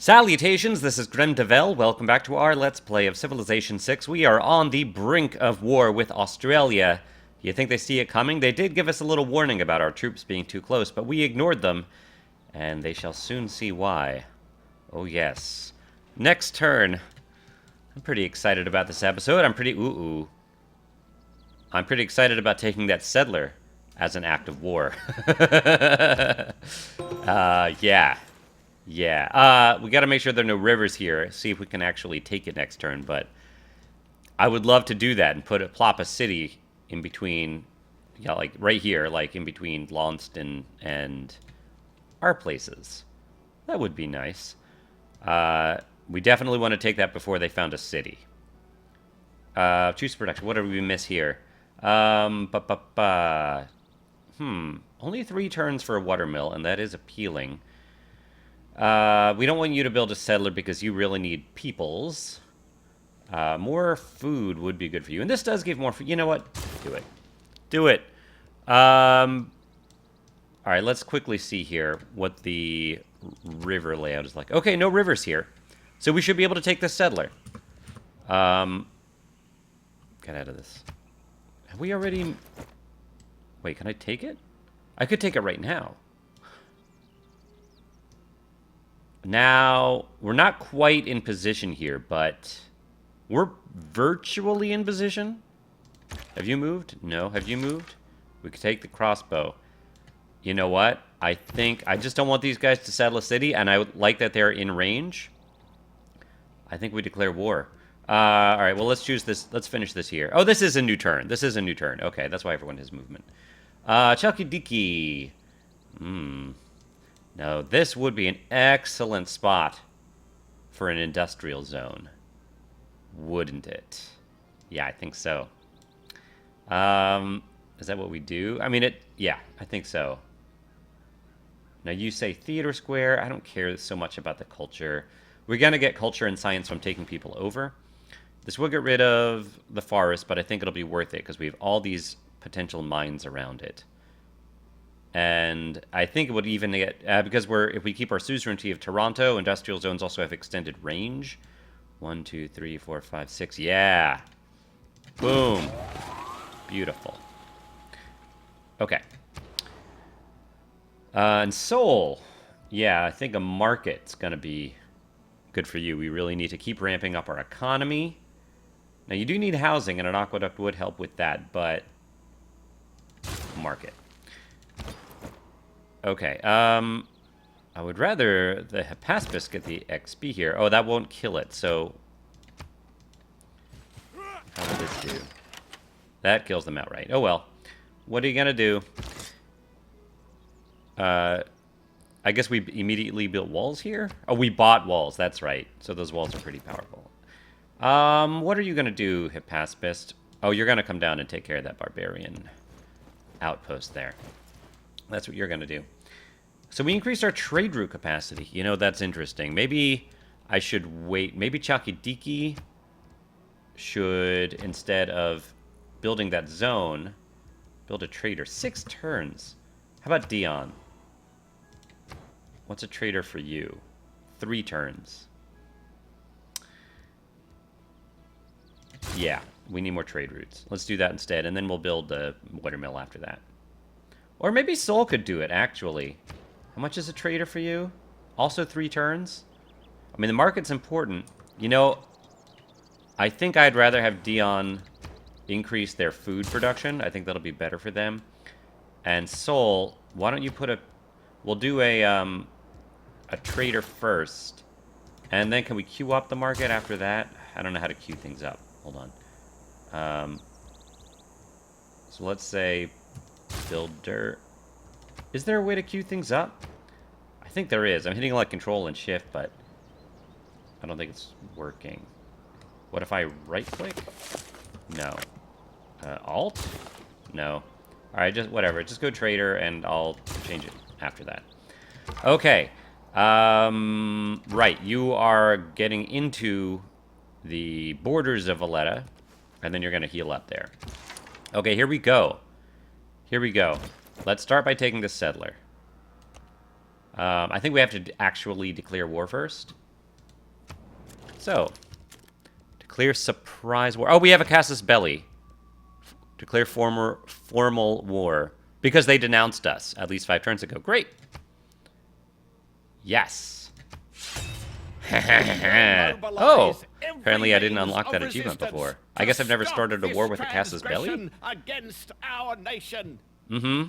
Salutations, this is Grendevel. Welcome back to our Let's Play of Civilization 6. We are on the brink of war with Australia. You think they see it coming? They did give us a little warning about our troops being too close, but we ignored them, and they shall soon see why. Oh yes. Next turn. I'm pretty excited about this episode. I'm pretty excited about taking that settler as an act of war. Yeah. Yeah, we got to make sure there are no rivers here. See if we can actually take it next turn. But I would love to do that and plop a city in between, yeah, like right here, like in between Launceston and our places. That would be nice. We definitely want to take that before they found a city. Choose production. What did we miss here? Only 3 turns for a watermill, and that is appealing. We don't want you to build a settler because you really need peoples. More food would be good for you. And this does give more food. You know what? Do it. Do it. Alright, let's quickly see here what the river layout is like. Okay, no rivers here. So we should be able to take this settler. Get out of this. Have we already... Wait, can I take it? I could take it right now. Now, we're not quite in position here, but we're virtually in position. Have you moved? No. Have you moved? We could take the crossbow. You know what? I think I just don't want these guys to settle a city, and I would like that they're in range. I think we declare war. All right, well, let's choose this. Let's finish this here. Oh, this is a new turn. This is a new turn. Okay, that's why everyone has movement. Chalkidiki. No, this would be an excellent spot for an industrial zone. Wouldn't it? Yeah, I think so. Is that what we do? I mean, yeah, I think so. Now, you say theater square. I don't care so much about the culture. We're going to get culture and science from taking people over. This will get rid of the forest, but I think it'll be worth it because we have all these potential mines around it. And I think it would even get, because if we keep our suzerainty of Toronto, industrial zones also have extended range. 1, 2, 3, 4, 5, 6. Yeah. Boom. Beautiful. Okay. And Seoul. Yeah, I think a market's going to be good for you. We really need to keep ramping up our economy. Now, you do need housing, and an aqueduct would help with that, but market. Okay, I would rather the Hephaspis get the XP here. Oh, that won't kill it, so... How will this do? That kills them outright. Oh, well. What are you gonna do? I guess we immediately built walls here? Oh, we bought walls, that's right. So those walls are pretty powerful. What are you gonna do, Hephaspis? Oh, you're gonna come down and take care of that barbarian outpost there. That's what you're going to do. So we increased our trade route capacity. You know, that's interesting. Maybe I should wait. Maybe Chalkidiki should, instead of building that zone, build a trader. 6 turns. How about Dion? What's a trader for you? 3 turns. Yeah, we need more trade routes. Let's do that instead, and then we'll build the watermill after that. Or maybe Seoul could do it, actually. How much is a trader for you? Also 3 turns? I mean, the market's important. You know, I think I'd rather have Dion increase their food production. I think that'll be better for them. And Seoul, why don't you put a... We'll do a trader first. And then can we queue up the market after that? I don't know how to queue things up. Hold on. So let's say... Builder. Is there a way to queue things up? I think there is. I'm hitting like Control and Shift, but I don't think it's working. What if I right-click? No. Alt? No. Alright, just whatever. Just go Trader, and I'll change it after that. Okay. Right. You are getting into the borders of Valletta, and then you're going to heal up there. Okay, here we go. Here we go. Let's start by taking the settler. I think we have to actually declare war first. So, declare surprise war. Oh, we have a Casus Belli. Declare formal war. Because they denounced us at least 5 turns ago. Great. Yes. Oh, apparently I didn't unlock that achievement before. I guess I've never started a war with a Casus Belli. Against our nation. Mm-hmm.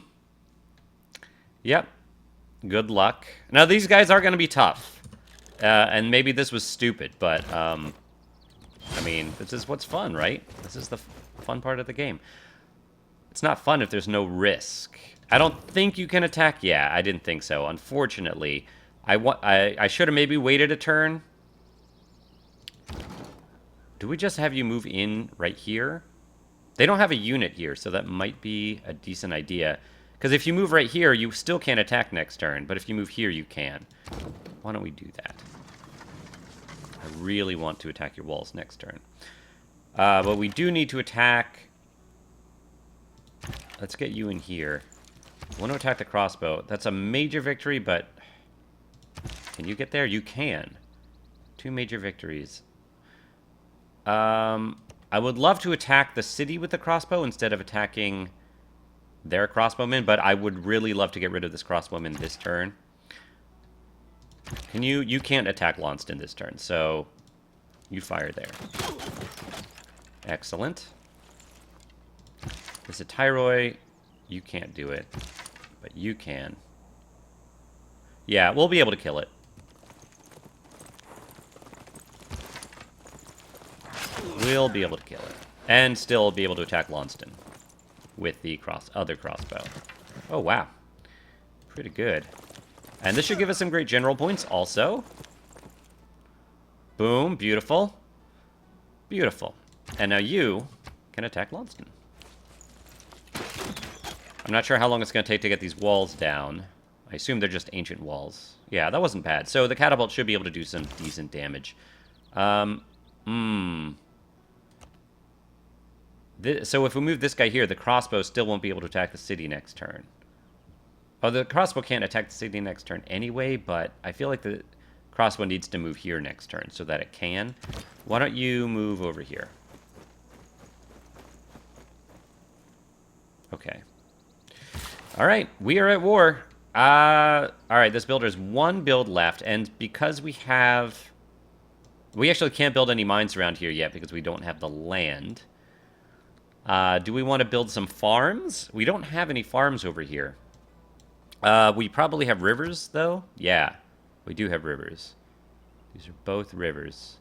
Yep. Good luck. Now, these guys are going to be tough. And maybe this was stupid, but, I mean, this is what's fun, right? This is the fun part of the game. It's not fun if there's no risk. I don't think you can attack. Yeah, I didn't think so. Unfortunately, I should have maybe waited a turn. Do we just have you move in right here? They don't have a unit here, so that might be a decent idea. Because if you move right here, you still can't attack next turn. But if you move here, you can. Why don't we do that? I really want to attack your walls next turn. But we do need to attack... Let's get you in here. I want to attack the crossbow. That's a major victory, but... Can you get there? You can. 2 major victories. I would love to attack the city with the crossbow instead of attacking their crossbowmen, but I would really love to get rid of this crossbowman this turn. Can you... You can't attack Launceston this turn, so... You fire there. Excellent. This is a Tyroi. You can't do it, but you can. Yeah, we'll be able to kill it. We'll be able to kill it. And still be able to attack Launceston with the other crossbow. Oh, wow. Pretty good. And this should give us some great general points also. Boom. Beautiful. Beautiful. And now you can attack Launceston. I'm not sure how long it's going to take to get these walls down. I assume they're just ancient walls. Yeah, that wasn't bad. So the catapult should be able to do some decent damage. So if we move this guy here, the crossbow still won't be able to attack the city next turn. Oh, the crossbow can't attack the city next turn anyway, but I feel like the crossbow needs to move here next turn so that it can. Why don't you move over here? Okay. All right, we are at war. All right, this builder's 1 build left, and because we have... We actually can't build any mines around here yet because we don't have the land. Do we want to build some farms? We don't have any farms over here. We probably have rivers, though. Yeah, we do have rivers. These are both rivers.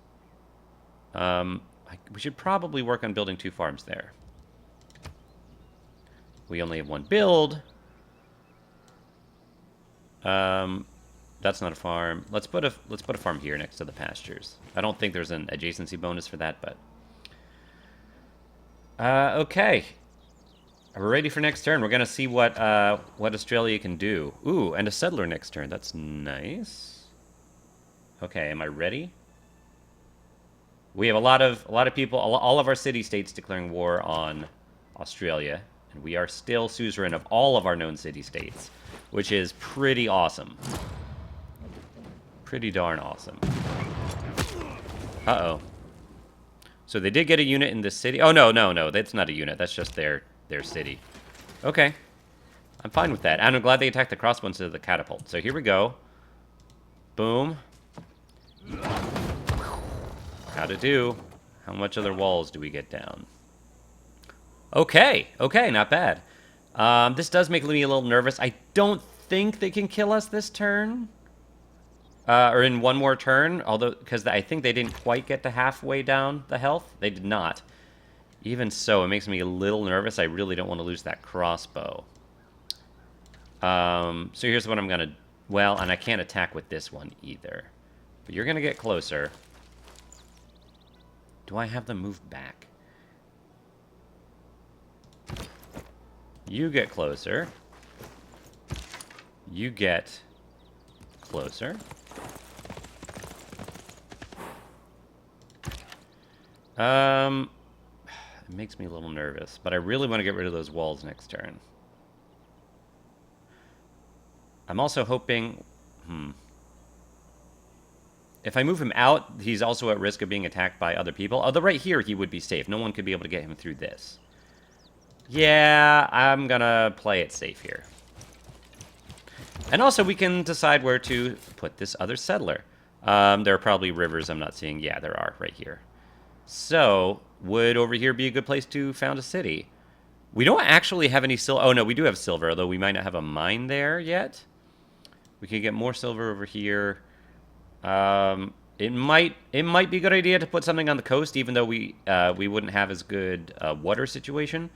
We should probably work on building 2 farms there. We only have 1 build. That's not a farm. Let's put a farm here next to the pastures. I don't think there's an adjacency bonus for that, but okay. We're ready for next turn. We're gonna see what Australia can do. Ooh, and a settler next turn. That's nice. Okay, am I ready? We have a lot of people, all of our city-states declaring war on Australia, and we are still suzerain of all of our known city-states, which is pretty awesome. Pretty darn awesome. Uh-oh. So they did get a unit in this city. Oh, no. That's not a unit. That's just their city. Okay. I'm fine with that. And I'm glad they attacked the crossbow instead of the catapult. So here we go. Boom. How'd it do? How much other walls do we get down? Okay. Okay, not bad. This does make me a little nervous. I don't think they can kill us this turn. Or in 1 more turn, although, because I think they didn't quite get to halfway down the health. They did not. Even so, it makes me a little nervous. I really don't want to lose that crossbow. So here's what I'm going to... Well, and I can't attack with this one either. But you're going to get closer. Do I have them move back? You get closer. You get closer. It makes me a little nervous, but I really want to get rid of those walls next turn. I'm also hoping... If I move him out, he's also at risk of being attacked by other people. Although right here, he would be safe. No one could be able to get him through this. Yeah, I'm gonna play it safe here. And also, we can decide where to put this other settler. There are probably rivers I'm not seeing. Yeah, there are right here. So, would over here be a good place to found a city? We don't actually have any silver. Oh, no, we do have silver, although we might not have a mine there yet. We could get more silver over here. It might be a good idea to put something on the coast, even though we wouldn't have as good water situation,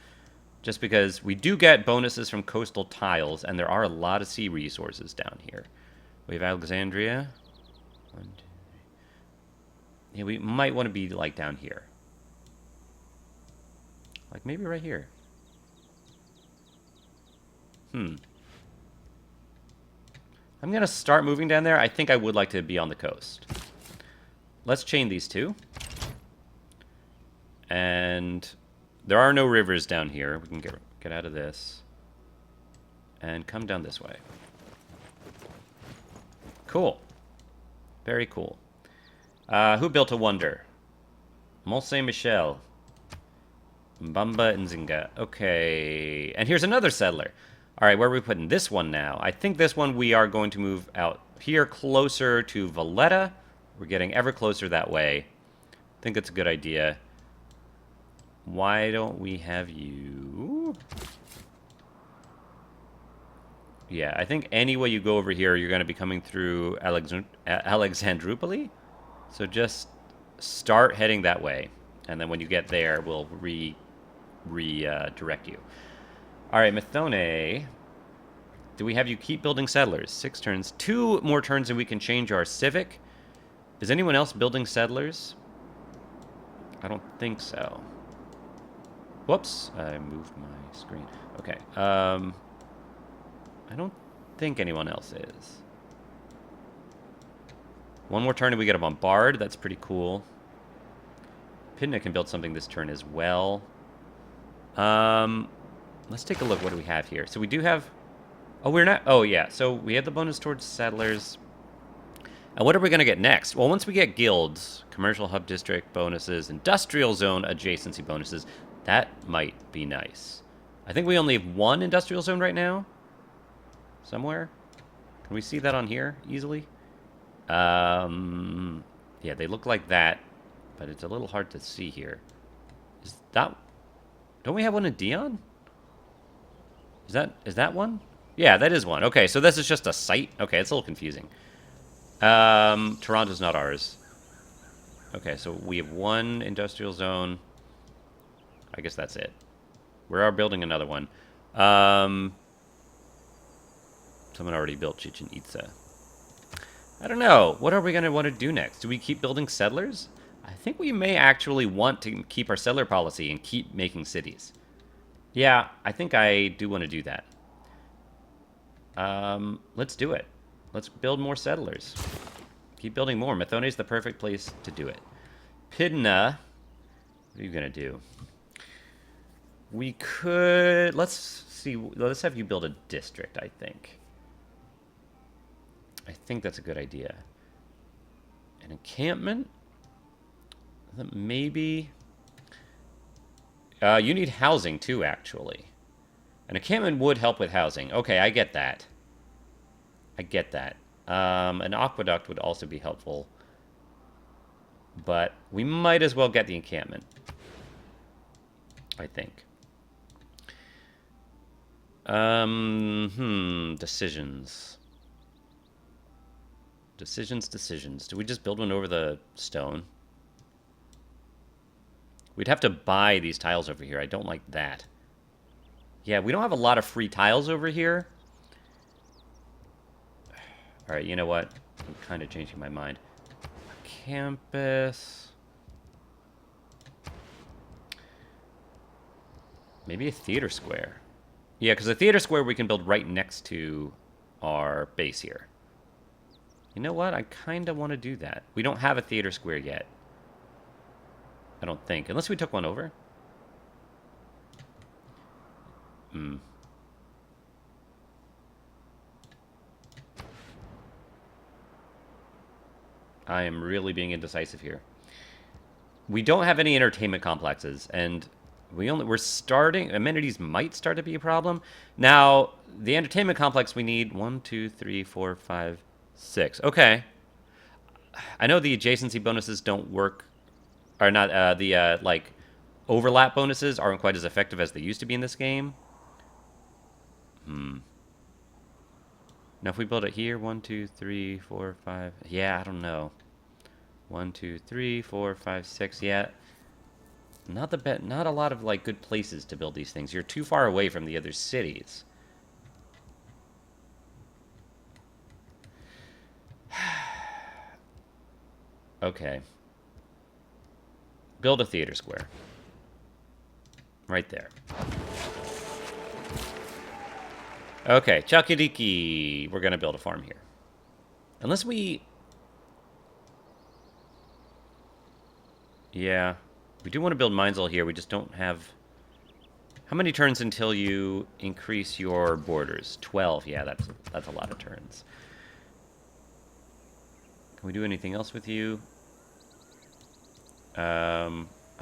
just because we do get bonuses from coastal tiles, and there are a lot of sea resources down here. We have Alexandria. 1, 2, 3. Yeah, we might want to be like down here, like maybe right here. I'm gonna start moving down there. I think I would like to be on the coast. Let's chain these two. And there are no rivers down here. We can get out of this. And come down this way. Cool. Very cool. Who built a wonder? Mont Saint-Michel. Mbamba Nzinga. Okay. And here's another settler. All right, where are we putting this one now? I think this one we are going to move out here closer to Valletta. We're getting ever closer that way. I think it's a good idea. Why don't we have you? Yeah, I think any way you go over here, you're going to be coming through Alexandroupoli. So just start heading that way. And then when you get there, we'll redirect you. All right, Methone. Do we have you keep building settlers? 6 turns. 2 more turns and we can change our civic. Is anyone else building settlers? I don't think so. Whoops, I moved my screen. Okay, I don't think anyone else is. 1 more turn and we get a bombard. That's pretty cool. Pidna can build something this turn as well. Let's take a look. What do we have here? So we do have... Oh, we're not... Oh, yeah. So we have the bonus towards settlers. And what are we going to get next? Well, once we get guilds, commercial hub district bonuses, industrial zone adjacency bonuses, that might be nice. I think we only have 1 industrial zone right now. Somewhere. Can we see that on here easily? Yeah, they look like that, but it's a little hard to see here. Is that... Don't we have one in Dion? Is that one? Yeah, that is one. Okay, so this is just a site? Okay, it's a little confusing. Toronto's not ours. Okay, so we have 1 industrial zone. I guess that's it. We are building another one. Someone already built Chichen Itza. I don't know. What are we going to want to do next? Do we keep building settlers? I think we may actually want to keep our settler policy and keep making cities. Yeah, I think I do want to do that. Let's do it. Let's build more settlers. Keep building more. Methone is the perfect place to do it. Pidna. What are you going to do? We could... Let's see. Let's have you build a district, I think. I think that's a good idea. An encampment? Maybe... you need housing, too, actually. An encampment would help with housing. Okay, I get that. I get that. An aqueduct would also be helpful. But we might as well get the encampment. I think. Decisions. Decisions. Do we just build one over the stone? We'd have to buy these tiles over here. I don't like that. Yeah, we don't have a lot of free tiles over here. All right, you know what? I'm kind of changing my mind. Campus. Maybe a theater square. Yeah, because the theater square we can build right next to our base here. You know what? I kind of want to do that. We don't have a theater square yet. I don't think. Unless we took one over. I am really being indecisive here. We don't have any entertainment complexes, and we're starting. Amenities might start to be a problem. Now, the entertainment complex we need 1, 2, 3, 4, 5, 6. Okay. I know the adjacency bonuses don't work, or not. The like overlap bonuses aren't quite as effective as they used to be in this game. Now, if we build it here, 1, 2, 3, 4, 5. Yeah, I don't know. 1, 2, 3, 4, 5, 6. Yeah, not a lot of like good places to build these things. You're too far away from the other cities. Okay. Build a theater square. Right there. Okay, Chakidiki. We're gonna build a farm here. Unless we... Yeah. We do want to build mines all here. We just don't have... How many turns until you increase your borders? 12. Yeah, that's a lot of turns. Can we do anything else with you? I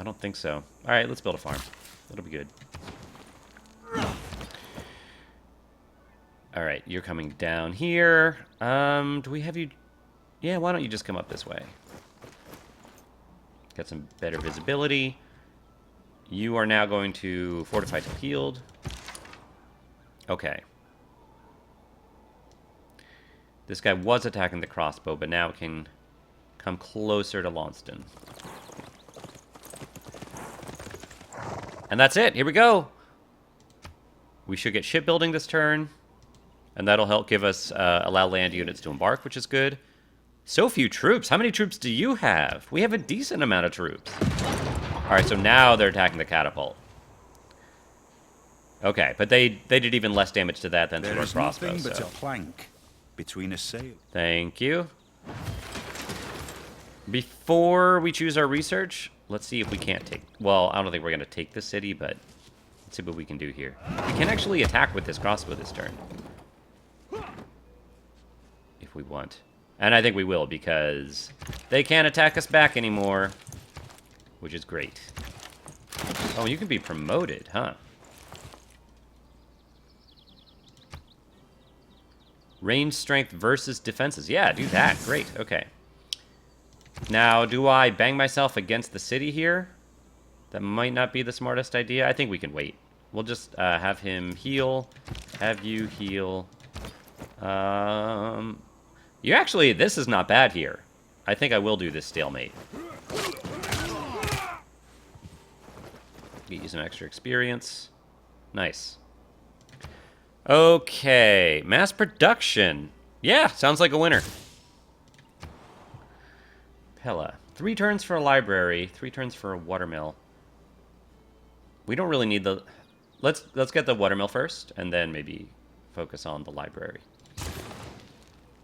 don't think so. All right, let's build a farm. That'll be good. All right, you're coming down here. Do we have you... Yeah, why don't you just come up this way? Got some better visibility. You are now going to fortify to healed. Okay. This guy was attacking the crossbow, but now can come closer to Launceston. And that's it. Here we go. We should get shipbuilding this turn. And that'll help give us, allow land units to embark, which is good. So few troops. How many troops do you have? We have a decent amount of troops. Alright, so now they're attacking the catapult. Okay, but they did even less damage to that than to our crossbow. There is nothing but a plank between a sail. Thank you. Before we choose our research, let's see if we can't take... Well, I don't think we're going to take the city, but let's see what we can do here. We can actually attack with this crossbow this turn. If we want. And I think we will, because they can't attack us back anymore. Which is great. Oh, you can be promoted, huh? Range strength versus defenses. Yeah, do that. Great. Okay. Now, do I bang myself against the city here? That might not be the smartest idea. I think we can wait. We'll just have him heal. Have you heal. You actually, this is not bad here. I think I will do this stalemate. Get you some extra experience. Nice. Okay, mass production. Yeah, sounds like a winner. Pella. 3 turns for a library, 3 turns for a watermill. We don't really need the... Let's get the watermill first, and then maybe focus on the library.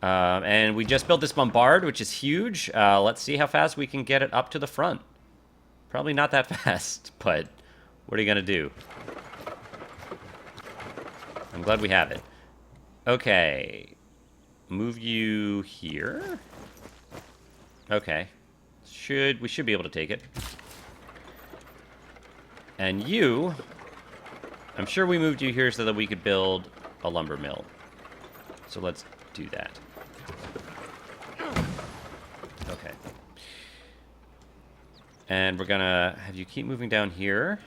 And we just built this bombard, which is huge. Let's see how fast we can get it up to the front. Probably not that fast, but what are you going to do? I'm glad we have it. Okay. Move you here. Okay. We should be able to take it. And you... I'm sure we moved you here so that we could build a lumber mill. So let's do that. Okay. And we're gonna have you keep moving down here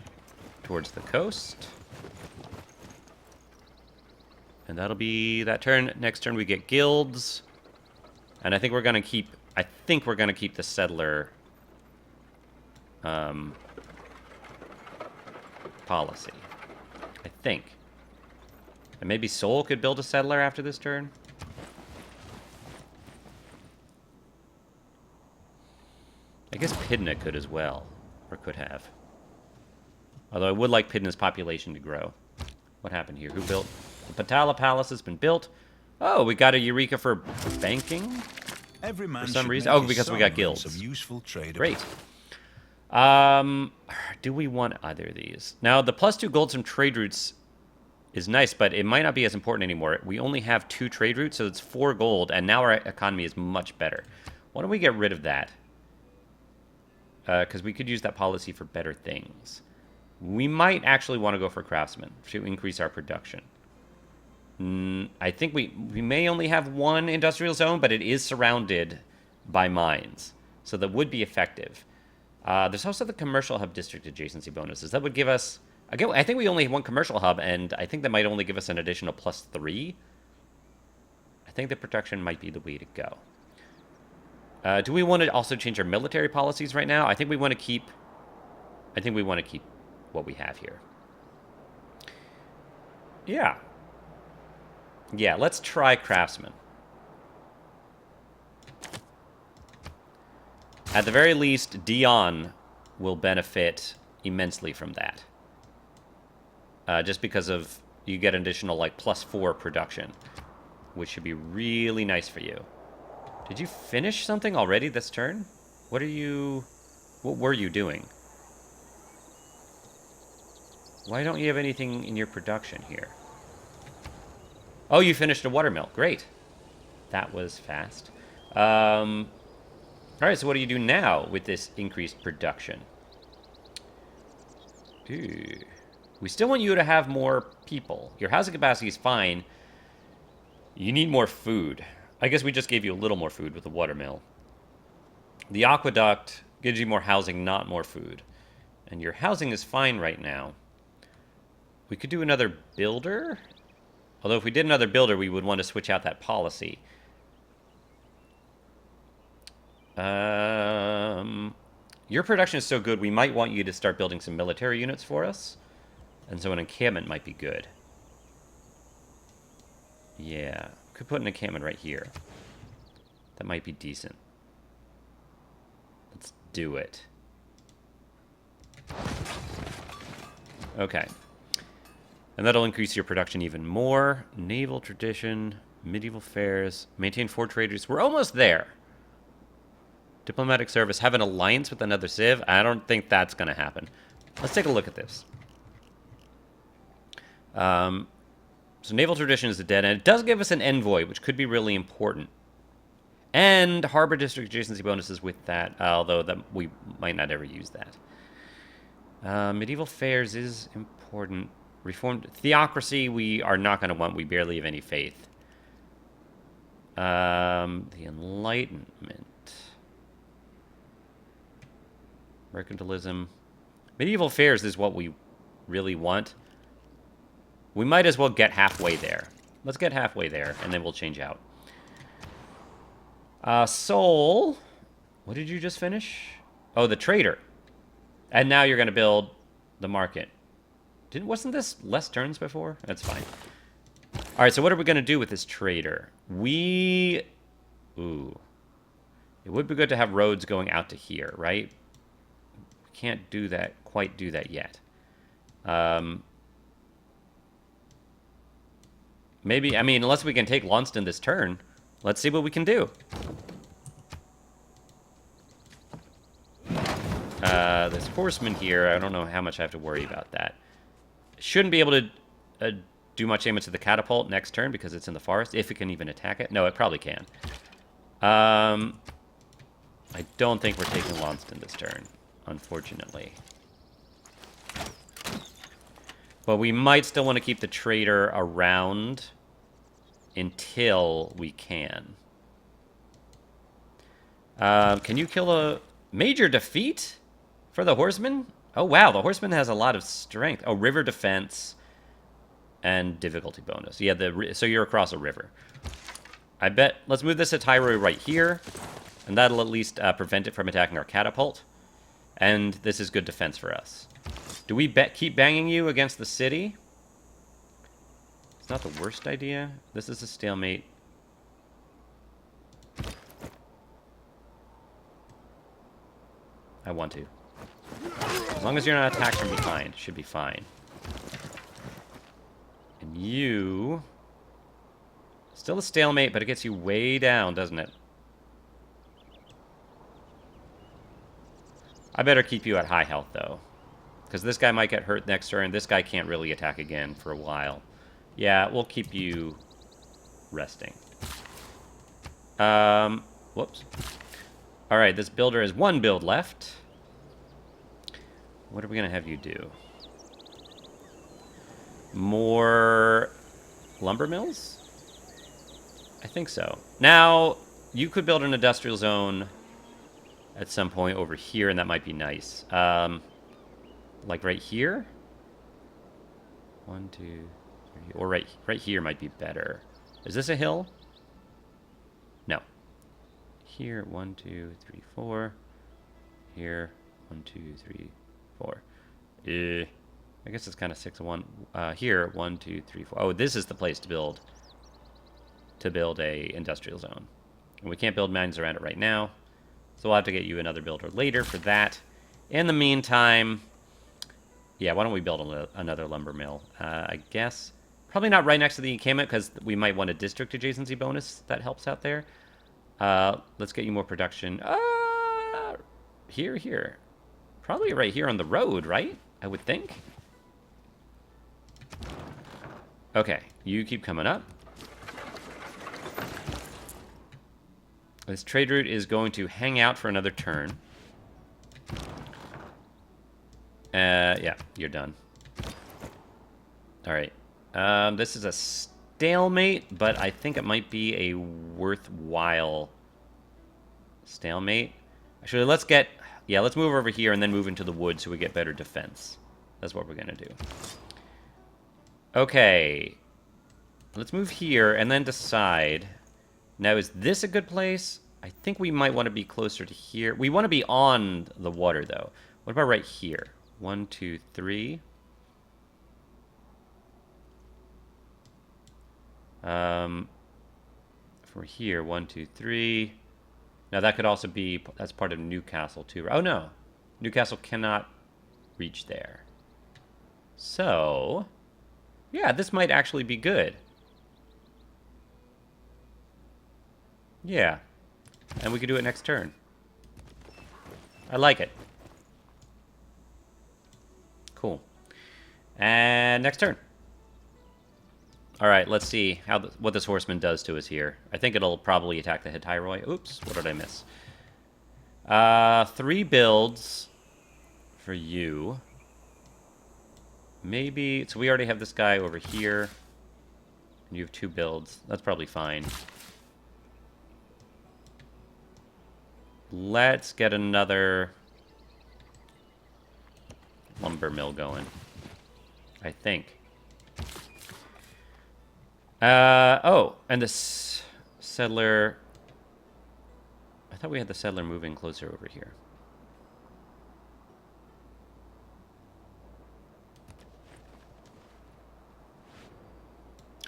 towards the coast. And that'll be that turn. Next turn we get guilds. And I think we're gonna keep the settler policy. I think. And maybe Seoul could build a settler after this turn. I guess Pydna could as well. Or could have. Although I would like Pydna's population to grow. What happened here? Who built? The Patala Palace has been built. Oh, we got a Eureka for banking? Every man For some should reason. make Oh, because we got guilds. of useful trade. Great. Do we want either of these? Now, the +2 gold from trade routes is nice, but it might not be as important anymore. We only have 2 trade routes, so it's 4 gold, and now our economy is much better. Why don't we get rid of that? Because we could use that policy for better things. We might actually want to go for craftsmen to increase our production. I think we may only have one industrial zone, but it is surrounded by mines. So that would be effective. There's also the commercial hub district adjacency bonuses. That would give us... Again, I think we only have one commercial hub, and I think that might only give us an additional +3. I think the production might be the way to go. Do we want to also change our military policies right now? I think we want to keep... what we have here. Yeah. Yeah, let's try craftsman. At the very least, Dion will benefit immensely from that. Just because of you get an additional like +4 production, which should be really nice for you. Did you finish something already this turn? What were you doing? Why don't you have anything in your production here? Oh, you finished a watermill. Great. That was fast. All right, so what do you do now with this increased production? Ooh. We still want you to have more people. Your housing capacity is fine. You need more food. I guess we just gave you a little more food with the watermill. The aqueduct gives you more housing, not more food. And your housing is fine right now. We could do another builder. Although if we did another builder, we would want to switch out that policy. Your production is so good, we might want you to start building some military units for us. And so an encampment might be good. Yeah, could put an encampment right here. That might be decent. Let's do it. Okay. And that'll increase your production even more. Naval tradition, medieval fairs, maintain 4 traders. We're almost there. Diplomatic service, have an alliance with another civ? I don't think that's going to happen. Let's take a look at this. So naval tradition is a dead end. It does give us an envoy, which could be really important. And harbor district adjacency bonuses with that, although we might not ever use that. Medieval fairs is important. Reformed theocracy, we are not going to want. We barely have any faith. The Enlightenment. Mercantilism. Medieval fairs is what we really want. We might as well get halfway there. Let's get halfway there, and then we'll change out. Soul. What did you just finish? Oh, the trader. And now you're going to build the market. Wasn't this less turns before? That's fine. All right, so what are we going to do with this trader? Ooh. It would be good to have roads going out to here, right? We can't do that, quite do that yet. Maybe, I mean, unless we can take Launceston this turn. Let's see what we can do. This horseman here, I don't know how much I have to worry about that. Shouldn't be able to do much damage to the catapult next turn because it's in the forest, if it can even attack it. No, it probably can. I don't think we're taking Launceston this turn, unfortunately. But we might still want to keep the trader around until we can. Can you kill a major defeat for the horseman? Oh, wow. The horseman has a lot of strength. Oh, river defense and difficulty bonus. Yeah, so you're across a river. I bet... Let's move this to Tyro right here. And that'll at least prevent it from attacking our catapult. And this is good defense for us. Do we keep banging you against the city? It's not the worst idea. This is a stalemate. I want to. As long as you're not attacked from behind, should be fine. And you... Still a stalemate, but it gets you way down, doesn't it? I better keep you at high health, though. Because this guy might get hurt next turn. This guy can't really attack again for a while. Yeah, we'll keep you resting. Whoops. Alright, this builder has one build left. What are we going to have you do? More lumber mills? I think so. Now, you could build an industrial zone at some point over here, and that might be nice. Like right here? 1, 2, 3, or right here might be better. Is this a hill? No. Here, 1, 2, 3, 4. Here, 1, 2, 3, 4. I guess it's kind of 6 of 1. Here, 1, 2, 3, 4. Oh, this is the place to build a industrial zone. And we can't build mines around it right now, so we'll have to get you another builder later for that. In the meantime, yeah, why don't we build another lumber mill? I guess probably not right next to the encampment because we might want a district adjacency bonus that helps out there. Let's get you more production. Here. Probably right here on the road, right? I would think. Okay, you keep coming up. This trade route is going to hang out for another turn. Yeah, you're done. Alright. This is a stalemate, but I think it might be a worthwhile stalemate. Actually, let's move over here and then move into the woods so we get better defense. That's what we're going to do. Okay. Let's move here and then decide. Now, is this a good place? I think we might want to be closer to here. We want to be on the water, though. What about right here? 1, 2, 3. For here, 1, 2, 3. Now, that could also be... That's part of Newcastle, too. Oh, no. Newcastle cannot reach there. So... Yeah, this might actually be good. Yeah. And we could do it next turn. I like it. Cool. And next turn. Alright, let's see what this horseman does to us here. I think it'll probably attack the Hittyroi. Oops, what did I miss? 3 builds for you. Maybe... So we already have this guy over here. And you have 2 builds. That's probably fine. Let's get another lumber mill going. I think. Oh, and this settler... I thought we had the settler moving closer over here.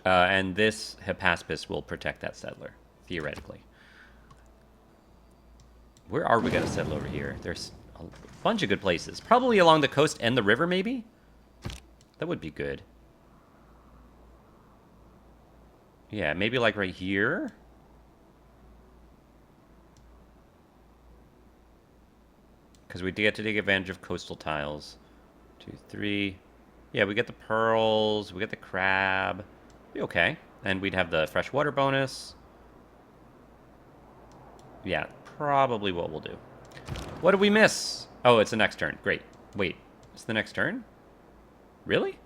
And this Hippaspis will protect that settler, theoretically. Where are we going to settle over here? There's a bunch of good places. Probably along the coast and the river, maybe? That would be good. Yeah, maybe like right here? Because we get to take advantage of coastal tiles. 2, 3. Yeah, we get the pearls. We get the crab. Be okay. And we'd have the freshwater bonus. Yeah, probably what we'll do. What did we miss? Oh, it's the next turn. Great. Wait, it's the next turn? Really?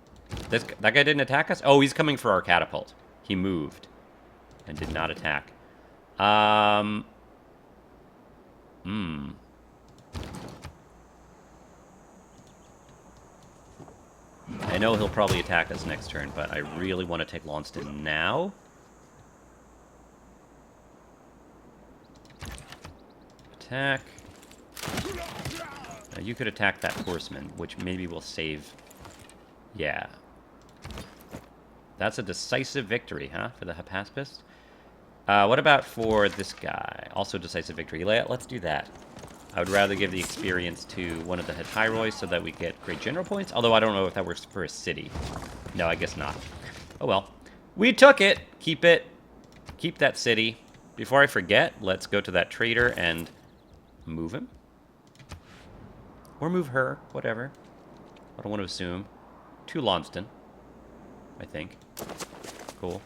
That guy didn't attack us? Oh, he's coming for our catapult. He moved and did not attack. I know he'll probably attack us next turn, but I really want to take Launceston now. Attack. Now you could attack that horseman, which maybe will save... Yeah. That's a decisive victory, huh, for the Hippaspis? What about for this guy? Also decisive victory. Let's do that. I would rather give the experience to one of the Hittyroi so that we get great general points. Although I don't know if that works for a city. No, I guess not. Oh well. We took it. Keep it. Keep that city. Before I forget, let's go to that trader and move him. Or move her. Whatever. I don't want to assume. To Launceston, I think. Cool.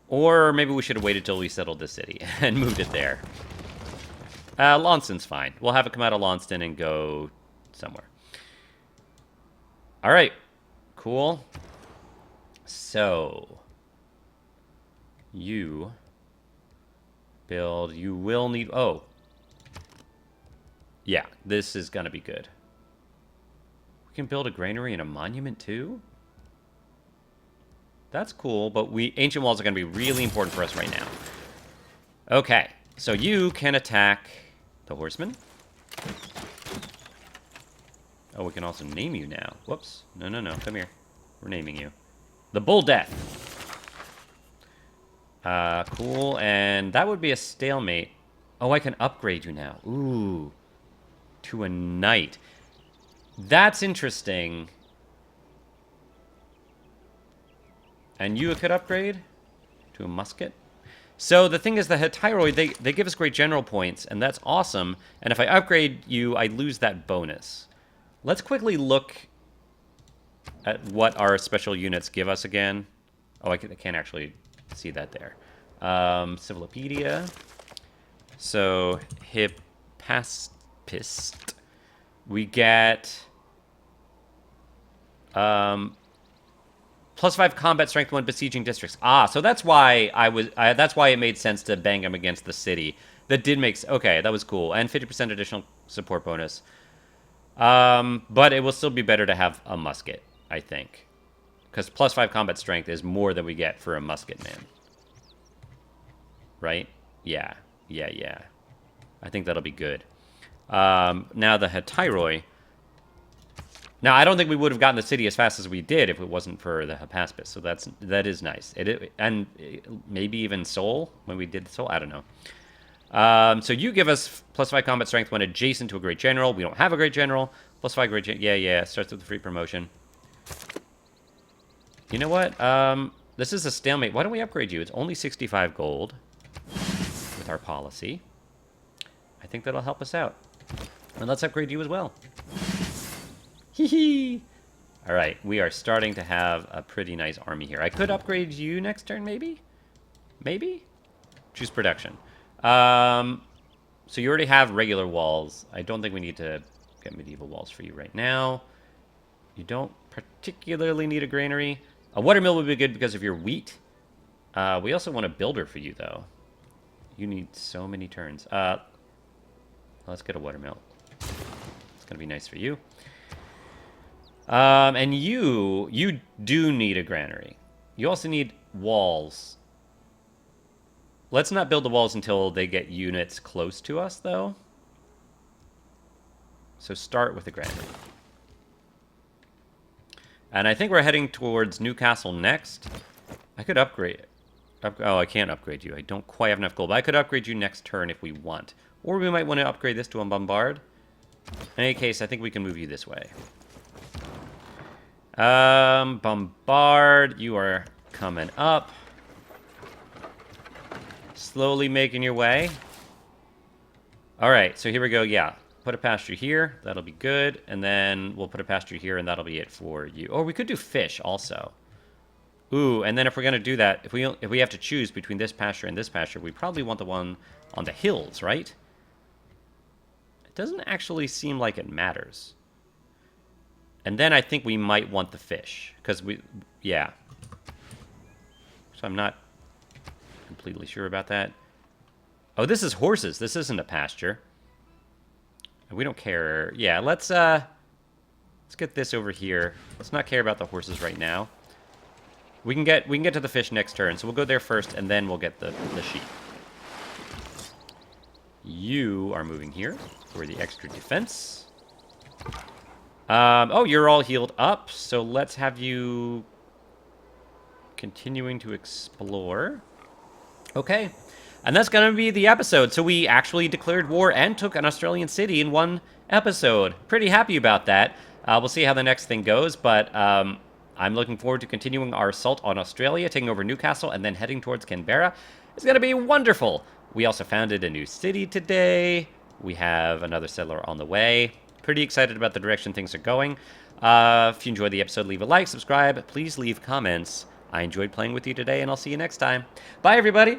Or maybe we should have waited till we settled the city and moved it there. Launceston's fine. We'll have it come out of Launceston and go somewhere. All right. Cool. So, you build. You will need... Oh. Yeah, this is going to be good. We can build a granary and a monument too? That's cool, but ancient walls are going to be really important for us right now. Okay, so you can attack the horseman. Oh, we can also name you now. Whoops. No, no, no. Come here. We're naming you. The Bull Death. Cool, and that would be a stalemate. Oh, I can upgrade you now. Ooh. To a knight. That's interesting. And you could upgrade to a musket. So the thing is, the Hetairoid, they give us great general points, and that's awesome. And if I upgrade you, I lose that bonus. Let's quickly look at what our special units give us again. Oh, I can't actually see that there. Civilopedia. So, Hippaspist. We get... +5 combat strength when besieging districts. Ah, so that's why that's why it made sense to bang him against the city. That did make... Okay, that was cool. And 50% additional support bonus. But it will still be better to have a musket, I think. Because +5 combat strength is more than we get for a musket man. Right? Yeah. Yeah, yeah. I think that'll be good. Now the Hetairoi. Now, I don't think we would have gotten the city as fast as we did if it wasn't for the Hippaspist. So that is nice. And maybe even Soul, when we did Soul. I don't know. So you give us +5 combat strength when adjacent to a great general. We don't have a great general. +5 great general. Yeah, yeah. Starts with a free promotion. You know what? This is a stalemate. Why don't we upgrade you? It's only 65 gold with our policy. I think that'll help us out. And let's upgrade you as well. Hee-hee! Alright, we are starting to have a pretty nice army here. I could upgrade you next turn, maybe? Maybe? Choose production. So you already have regular walls. I don't think we need to get medieval walls for you right now. You don't particularly need a granary. A watermill would be good because of your wheat. We also want a builder for you, though. You need so many turns. Let's get a watermill. It's going to be nice for you. And you do need a granary. You also need walls. Let's not build the walls until they get units close to us, though. So start with the granary. And I think we're heading towards Newcastle next. I could upgrade... Oh, I can't upgrade you. I don't quite have enough gold. But I could upgrade you next turn if we want. Or we might want to upgrade this to a bombard. In any case, I think we can move you this way. Bombard, you are coming up. Slowly making your way. Alright, so here we go, yeah. Put a pasture here, that'll be good. And then we'll put a pasture here, and that'll be it for you. Or we could do fish, also. Ooh, and then if we're going to do that, if we have to choose between this pasture and this pasture, we probably want the one on the hills, right? It doesn't actually seem like it matters. And then I think we might want the fish. Because yeah. So I'm not completely sure about that. Oh, this is horses. This isn't a pasture. We don't care. Yeah, let's get this over here. Let's not care about the horses right now. We can get to the fish next turn. So we'll go there first, and then we'll get the sheep. You are moving here for the extra defense. Oh, you're all healed up, so let's have you continuing to explore. Okay, and that's going to be the episode. So we actually declared war and took an Australian city in one episode. Pretty happy about that. We'll see how the next thing goes, but I'm looking forward to continuing our assault on Australia, taking over Newcastle, and then heading towards Canberra. It's going to be wonderful. We also founded a new city today. We have another settler on the way. Pretty excited about the direction things are going. If you enjoyed the episode, leave a like, subscribe. Please leave comments. I enjoyed playing with you today, and I'll see you next time. Bye, everybody!